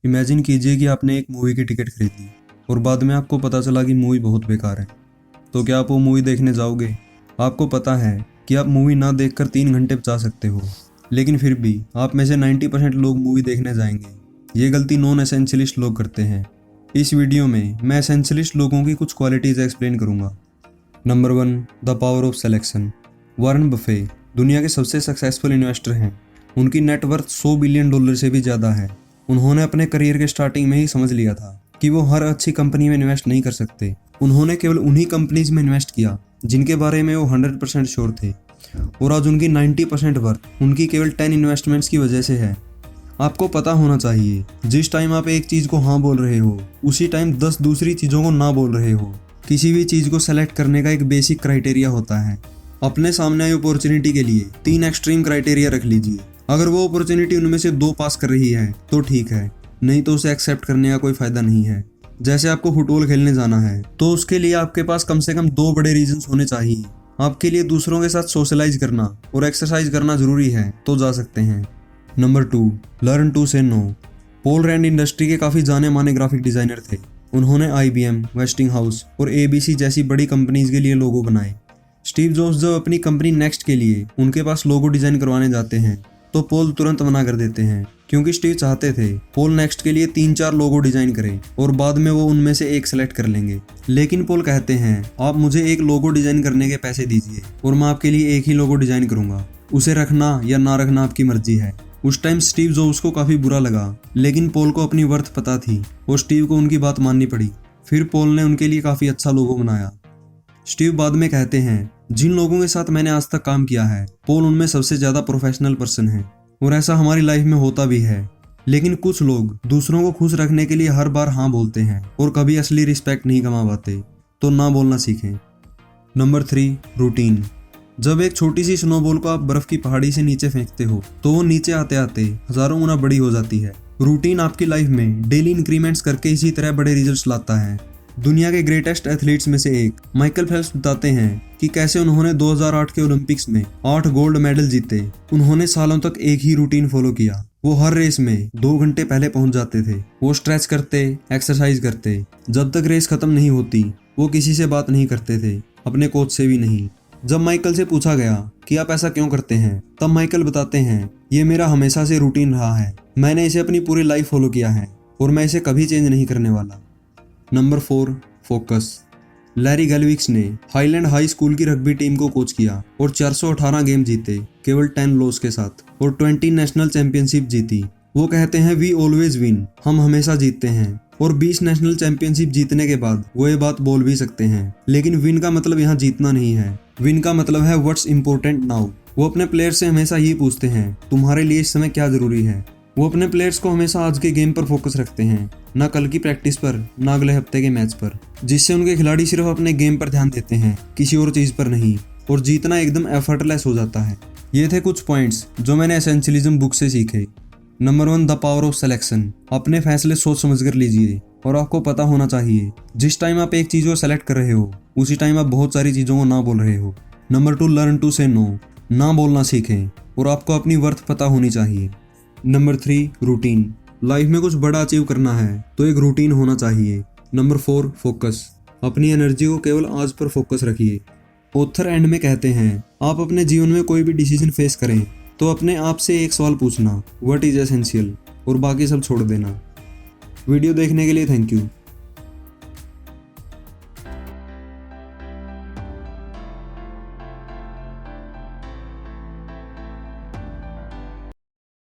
Imagine कीजिए कि आपने एक मूवी की टिकट खरीद ली और बाद में आपको पता चला कि मूवी बहुत बेकार है। तो क्या आप वो मूवी देखने जाओगे? आपको पता है कि आप मूवी ना देखकर 3 घंटे बचा सकते हो, लेकिन फिर भी आप में से 90% लोग मूवी देखने जाएंगे। ये गलती नॉन एसेंशियलिस्ट लोग करते हैं। इस वीडियो में मैं एसेंशियलिस्ट लोगों की कुछ क्वालिटीज़ एक्सप्लेन करूंगा। Number 1, the power of selection. Warren Buffett दुनिया के सबसे सक्सेसफुल इन्वेस्टर हैं। उनकी नेटवर्थ $100 बिलियन से भी ज़्यादा है। उन्होंने अपने करियर के स्टार्टिंग में ही समझ लिया था कि वो हर अच्छी कंपनी में इन्वेस्ट नहीं कर सकते। उन्होंने केवल उन्हीं कंपनीज में इन्वेस्ट किया जिनके बारे में वो 100% श्योर थे, और आज उनकी 90% वर्थ उनकी केवल 10 इन्वेस्टमेंट्स की वजह से है। आपको पता होना चाहिए, जिस टाइम आप एक चीज़ को हाँ बोल रहे हो उसी टाइम 10 दूसरी चीज़ों को ना बोल रहे हो। किसी भी चीज़ को सेलेक्ट करने का एक बेसिक क्राइटेरिया होता है। अपने सामने आई अपॉर्चुनिटी के लिए 3 एक्सट्रीम क्राइटेरिया रख लीजिए। अगर वो अपॉर्चुनिटी उनमें से 2 पास कर रही है तो ठीक है, नहीं तो उसे एक्सेप्ट करने का कोई फायदा नहीं है। जैसे आपको फुटबॉल खेलने जाना है तो उसके लिए आपके पास कम से कम 2 बड़े रीजंस होने चाहिए। आपके लिए दूसरों के साथ सोशलाइज करना और एक्सरसाइज करना जरूरी है तो जा सकते हैं। नंबर 2, लर्न टू से नो। पॉल रैंड इंडस्ट्री के काफ़ी जाने माने ग्राफिक डिज़ाइनर थे। उन्होंने IBM, वेस्टिंगहाउस और ABC जैसी बड़ी कंपनीज के लिए लोगो बनाए। स्टीव जॉब्स जब अपनी कंपनी नेक्स्ट के लिए उनके पास लोगो डिज़ाइन करवाने जाते हैं तो पॉल तुरंत मना कर देते हैं, क्योंकि स्टीव चाहते थे पॉल नेक्स्ट के लिए 3-4 लोगो डिज़ाइन करें और बाद में वो उनमें से एक सेलेक्ट कर लेंगे। लेकिन पॉल कहते हैं, आप मुझे एक लोगो डिज़ाइन करने के पैसे दीजिए और मैं आपके लिए एक ही लोगो डिज़ाइन करूंगा। उसे रखना या ना रखना आपकी मर्जी है। उस टाइम स्टीव जॉब्स को काफ़ी बुरा लगा, लेकिन पॉल को अपनी वर्थ पता थी और स्टीव को उनकी बात माननी पड़ी। फिर पॉल ने उनके लिए काफ़ी अच्छा लोगो बनाया। स्टीव बाद में कहते हैं, जिन लोगों के साथ मैंने आज तक काम किया है पॉल उनमें सबसे ज़्यादा प्रोफेशनल पर्सन है, और ऐसा हमारी लाइफ में होता भी है। लेकिन कुछ लोग दूसरों को खुश रखने के लिए हर बार हाँ बोलते हैं और कभी असली रिस्पेक्ट नहीं कमा पाते, तो ना बोलना सीखें। Number 3, routine. जब एक छोटी सी स्नोबॉल को आप बर्फ की पहाड़ी से नीचे फेंकते हो तो वो नीचे आते आते हजारों गुना बड़ी हो जाती है। रूटीन आपकी लाइफ में डेली इंक्रीमेंट्स करके इसी तरह बड़े रिजल्ट्स लाता है। दुनिया के ग्रेटेस्ट एथलीट्स में से एक माइकल फेल्प्स बताते हैं कि कैसे उन्होंने 2008 के ओलंपिक्स में 8 गोल्ड मेडल जीते। उन्होंने सालों तक एक ही रूटीन फॉलो किया। वो हर रेस में 2 घंटे पहले पहुंच जाते थे। वो स्ट्रेच करते, एक्सरसाइज करते। जब तक रेस खत्म नहीं होती वो किसी से बात नहीं करते थे, अपने कोच से भी नहीं। जब माइकल से पूछा गया कि आप ऐसा क्यों करते हैं, तब माइकल बताते हैं, ये मेरा हमेशा से रूटीन रहा है। मैंने इसे अपनी पूरी लाइफ फॉलो किया है और मैं इसे कभी चेंज नहीं करने वाला। Number 4, focus. लैरी गैलविक्स ने हाईलैंड हाई स्कूल की रग्बी टीम को कोच किया और 418 गेम जीते केवल 10 लॉस के साथ, और 20 नेशनल चैंपियनशिप जीती। वो कहते हैं, वी ऑलवेज विन, हम हमेशा जीतते हैं। और 20 नेशनल चैंपियनशिप जीतने के बाद वो ये बात बोल भी सकते हैं। लेकिन विन का मतलब यहाँ जीतना नहीं है। विन का मतलब है व्हाट्स इम्पोर्टेंट नाउ। वो अपने प्लेयर से हमेशा ये पूछते हैं, तुम्हारे लिए इस समय क्या जरूरी है। वो अपने प्लेयर्स को हमेशा आज के गेम पर फोकस रखते हैं, ना कल की प्रैक्टिस पर, ना अगले हफ्ते के मैच पर, जिससे उनके खिलाड़ी सिर्फ अपने गेम पर ध्यान देते हैं, किसी और चीज़ पर नहीं, और जीतना एकदम एफर्टलेस हो जाता है। ये थे कुछ पॉइंट्स जो मैंने एसेंशियलिज्म बुक से सीखे। Number 1, the power of selection. अपने फैसले सोच समझ कर लीजिए, और आपको पता होना चाहिए जिस टाइम आप एक चीज़ को सेलेक्ट कर रहे हो उसी टाइम आप बहुत सारी चीज़ों को ना बोल रहे हो। नंबर 2, लर्न टू से नो। ना बोलना सीखें और आपको अपनी वर्थ पता होनी चाहिए। Number 3, routine. लाइफ में कुछ बड़ा अचीव करना है तो एक रूटीन होना चाहिए। Number 4, focus. अपनी एनर्जी को केवल आज पर फोकस रखिए। ऑथर एंड में कहते हैं, आप अपने जीवन में कोई भी डिसीजन फेस करें तो अपने आप से एक सवाल पूछना, व्हाट इज एसेंशियल, और बाकी सब छोड़ देना। वीडियो देखने के लिए थैंक यू।